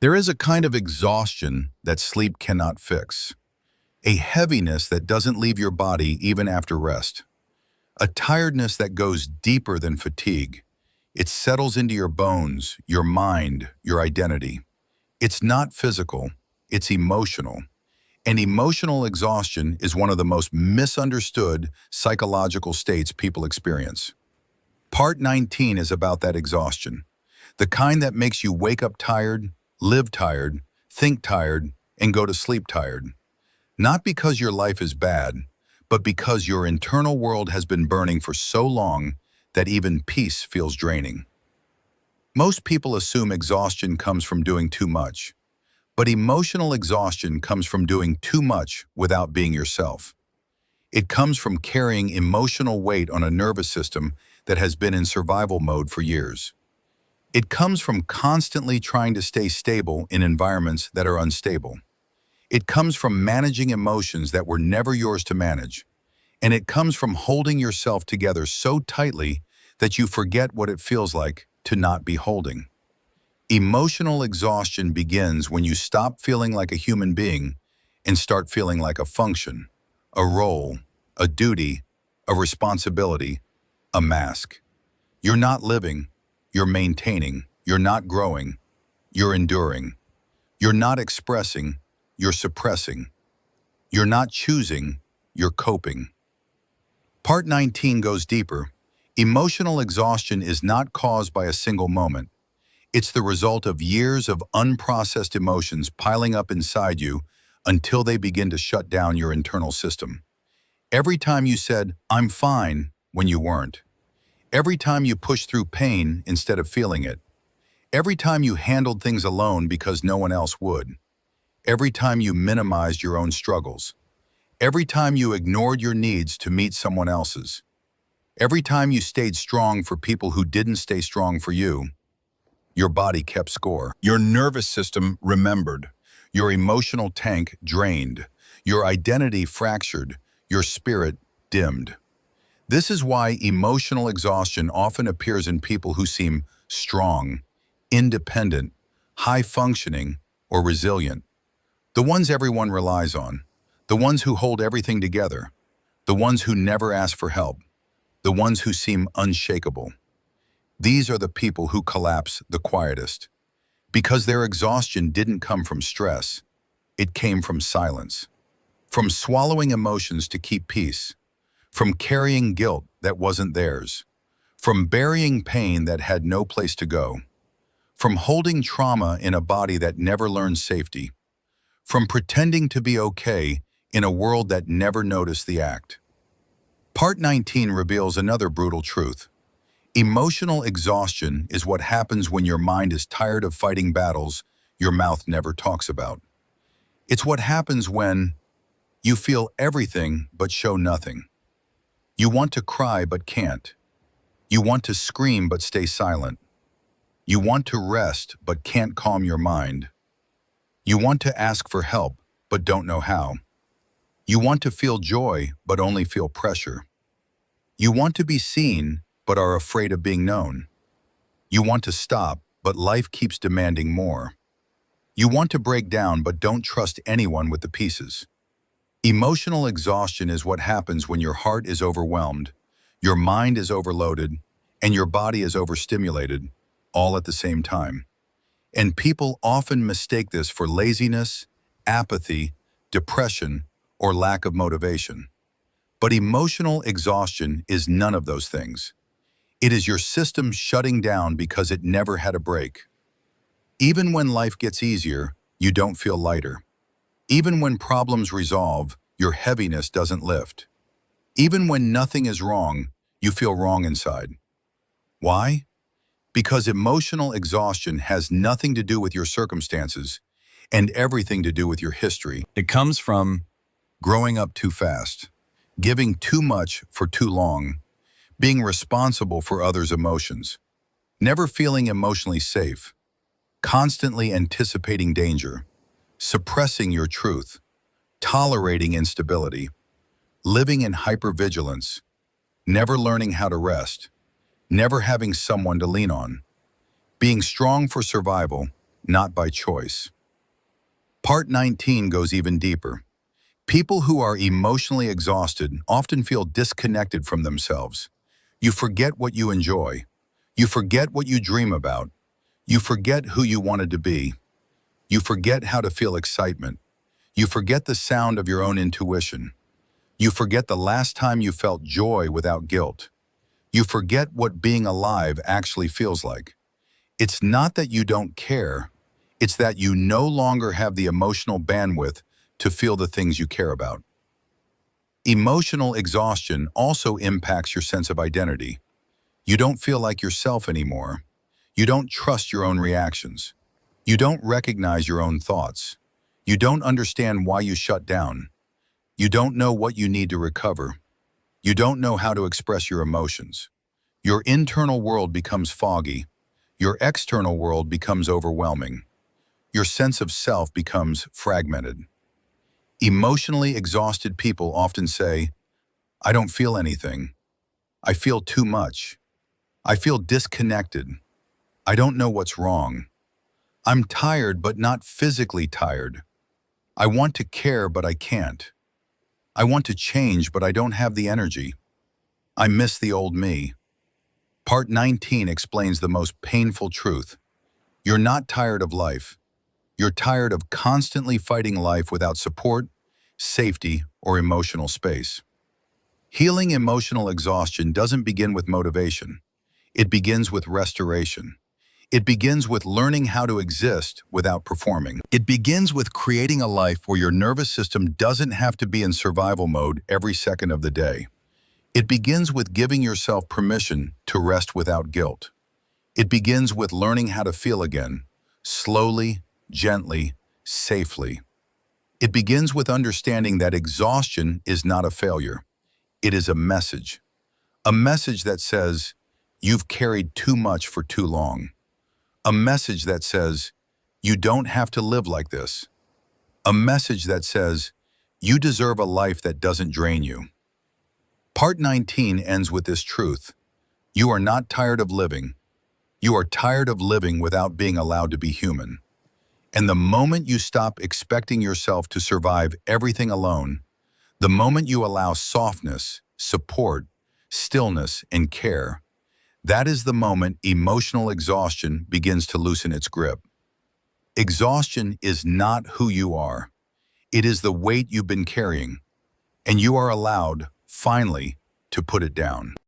There is a kind of exhaustion that sleep cannot fix, a heaviness that doesn't leave your body even after rest, a tiredness that goes deeper than fatigue. It settles into your bones, your mind, your identity. It's not physical, it's emotional. And emotional exhaustion is one of the most misunderstood psychological states people experience. Part 19 is about that exhaustion, the kind that makes you wake up tired, live tired, think tired, and go to sleep tired. Not because your life is bad, but because your internal world has been burning for so long that even peace feels draining. Most people assume exhaustion comes from doing too much, but emotional exhaustion comes from doing too much without being yourself. It comes from carrying emotional weight on a nervous system that has been in survival mode for years. It comes from constantly trying to stay stable in environments that are unstable. It comes from managing emotions that were never yours to manage. And it comes from holding yourself together so tightly that you forget what it feels like to not be holding. Emotional exhaustion begins when you stop feeling like a human being and start feeling like a function, a role, a duty, a responsibility, a mask. You're not living, you're maintaining, you're not growing, you're enduring. You're not expressing, you're suppressing. You're not choosing, you're coping. Part 19 goes deeper. Emotional exhaustion is not caused by a single moment. It's the result of years of unprocessed emotions piling up inside you until they begin to shut down your internal system. Every time you said, "I'm fine," when you weren't. Every time you pushed through pain instead of feeling it. Every time you handled things alone because no one else would. Every time you minimized your own struggles. Every time you ignored your needs to meet someone else's. Every time you stayed strong for people who didn't stay strong for you. Your body kept score. Your nervous system remembered. Your emotional tank drained. Your identity fractured. Your spirit dimmed. This is why emotional exhaustion often appears in people who seem strong, independent, high-functioning, or resilient. The ones everyone relies on. The ones who hold everything together. The ones who never ask for help. The ones who seem unshakable. These are the people who collapse the quietest. Because their exhaustion didn't come from stress. It came from silence. From swallowing emotions to keep peace. From carrying guilt that wasn't theirs. From burying pain that had no place to go. From holding trauma in a body that never learned safety. From pretending to be okay in a world that never noticed the act. Part 19 reveals another brutal truth. Emotional exhaustion is what happens when your mind is tired of fighting battles your mouth never talks about. It's what happens when you feel everything but show nothing. You want to cry but can't. You want to scream but stay silent. You want to rest but can't calm your mind. You want to ask for help but don't know how. You want to feel joy but only feel pressure. You want to be seen but are afraid of being known. You want to stop, but life keeps demanding more. You want to break down, but don't trust anyone with the pieces. Emotional exhaustion is what happens when your heart is overwhelmed, your mind is overloaded, and your body is overstimulated, all at the same time. And people often mistake this for laziness, apathy, depression, or lack of motivation. But emotional exhaustion is none of those things. It is your system shutting down because it never had a break. Even when life gets easier, you don't feel lighter. Even when problems resolve, your heaviness doesn't lift. Even when nothing is wrong, you feel wrong inside. Why? Because emotional exhaustion has nothing to do with your circumstances and everything to do with your history. It comes from growing up too fast, giving too much for too long, being responsible for others' emotions, never feeling emotionally safe, constantly anticipating danger, suppressing your truth, tolerating instability, living in hypervigilance, never learning how to rest, never having someone to lean on, being strong for survival, not by choice. Part 19 goes even deeper. People who are emotionally exhausted often feel disconnected from themselves. You forget what you enjoy. You forget what you dream about. You forget who you wanted to be. You forget how to feel excitement. You forget the sound of your own intuition. You forget the last time you felt joy without guilt. You forget what being alive actually feels like. It's not that you don't care. It's that you no longer have the emotional bandwidth to feel the things you care about. Emotional exhaustion also impacts your sense of identity. You don't feel like yourself anymore. You don't trust your own reactions. You don't recognize your own thoughts. You don't understand why you shut down. You don't know what you need to recover. You don't know how to express your emotions. Your internal world becomes foggy. Your external world becomes overwhelming. Your sense of self becomes fragmented. Emotionally exhausted people often say, "I don't feel anything. I feel too much. I feel disconnected. I don't know what's wrong. I'm tired but not physically tired. I want to care but I can't. I want to change but I don't have the energy. I miss the old me." Part 19 explains the most painful truth. You're not tired of life. You're tired of constantly fighting life without support, safety, or emotional space. Healing emotional exhaustion doesn't begin with motivation. It begins with restoration. It begins with learning how to exist without performing. It begins with creating a life where your nervous system doesn't have to be in survival mode every second of the day. It begins with giving yourself permission to rest without guilt. It begins with learning how to feel again, slowly, gently, safely. It begins with understanding that exhaustion is not a failure. It is a message that says, you've carried too much for too long. A message that says, you don't have to live like this. A message that says, you deserve a life that doesn't drain you. Part 19 ends with this truth. You are not tired of living. You are tired of living without being allowed to be human. And the moment you stop expecting yourself to survive everything alone, the moment you allow softness, support, stillness, and care, that is the moment emotional exhaustion begins to loosen its grip. Exhaustion is not who you are. It is the weight you've been carrying, and you are allowed, finally, to put it down.